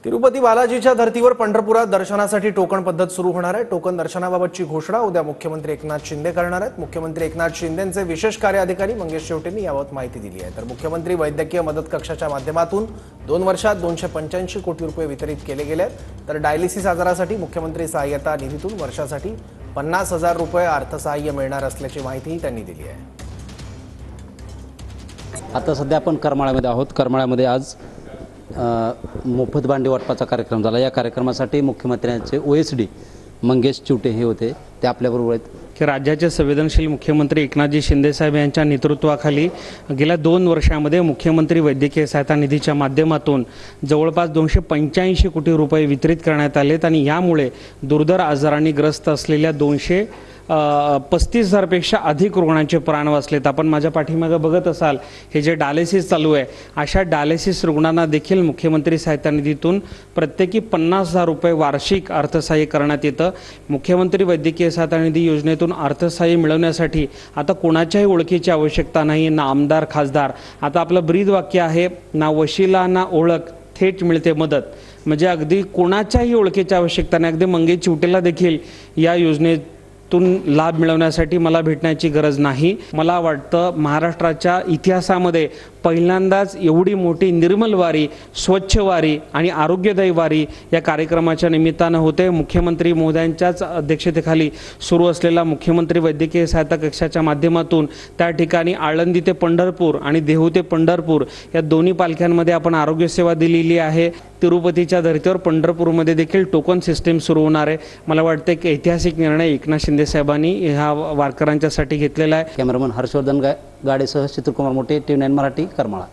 तिरुपती बालाजीच्या धर्तीवर पंढरपुरात दर्शनासाठी टोकन पद्धत सुरू होणार आहे। टोकन दर्शनाबाबतची घोषणा उद्या मुख्यमंत्री एकनाथ शिंदे करणार आहेत। मुख्यमंत्री एकनाथ शिंदेंचे विशेष कार्य अधिकारी मंगेश शेवटेंनी याबाबत माहिती दिली आहे। तर मुख्यमंत्री वैद्यकीय मदत कक्षाच्या माध्यमातून 2 वर्षात 285 कोटी रुपये वितरित केले गेले आहेत। तर डायलिसिस आजारासाठी मुख्यमंत्री सहाय्यता निधीतून वर्षासाठी 50,000 रुपये अर्थसहाय्य मिळणार असल्याची माहितीही त्यांनी दिली आहे। आता सध्या आपण करमाळ्यामध्ये आहोत। करमाळ्यामध्ये आज मोफत भांडी वाटपाचा कार्यक्रम झाला। या कार्यक्रमासाठी मुख्यमंत्र्यांचे ओएसडी मंगेश चिवटे हे होते, ते आपल्याबरोबर आहेत। की राज्याचे संवेदनशील मुख्यमंत्री एकनाथजी शिंदे साहेब यांच्या नेतृत्वाखाली गेल्या 2 वर्षांमध्ये मुख्यमंत्री वैद्यकीय सहायता निधीच्या माध्यमातून जवळपास 285 कोटी रुपये वितरित करण्यात आलेत आणि यामुळे दुर्धर आजारांनी ग्रस्त असलेल्या 235,000 पेक्षा अधिक रुग्णांचे प्राण वाचलेत। आपण माझ्या पाठीमागे बघत असाल, हे जे डायलिसिस चालू आहे, अशा डायलिसिस रुग्णांना देखील मुख्यमंत्री सहायता निधीतून प्रत्येकी 50,000 रुपये वार्षिक अर्थसहाय्य करण्यात येतं। मुख्यमंत्री वैद्यकीय सहायता निधी योजनेतून अर्थसहाय्य मिळवण्यासाठी आता कोणाच्याही ओळखीची आवश्यकता नाही, ना आमदार खासदार। आता आपलं ब्रीद वाक्य आहे, ना वशिला ना ओळख, थेट मिळते मदत। म्हणजे अगदी कोणाच्याही ओळखीची आवश्यकता नाही। अगदी मंगेश चिवटेला देखील या योजनेतून लाभ मिळवण्यासाठी मला भेटण्याची गरज नाही। मला वाटतं महाराष्ट्राच्या इतिहासामध्ये पहिल्यांदाच एवढी मोठी निर्मल वारी, स्वच्छ वारी आणि आरोग्यदायी वारी या कार्यक्रमाच्या निमित्तानं होते। मुख्यमंत्री महोदयांच्याच अध्यक्षतेखाली सुरू असलेला मुख्यमंत्री वैद्यकीय सहायता कक्षाच्या माध्यमातून त्या ठिकाणी आळंदी ते पंढरपूर आणि देहू ते पंढरपूर या दोन्ही पालख्यांमध्ये आपण आरोग्य सेवा दिलेली आहे। तिरुपतीच्या धर्तीवर पंढरपूरमध्ये देखील टोकन सिस्टीम सुरू होणार आहे। मला वाटतं की ऐतिहासिक निर्णय एकनाथ शिंदे साहेबांनी ह्या वारकऱ्यांच्यासाठी घेतलेला आहे। कॅमेरामन हर्षवर्धन गाडेसह चित्रकुमार मोटे, TV9 मराठी, करमाळा।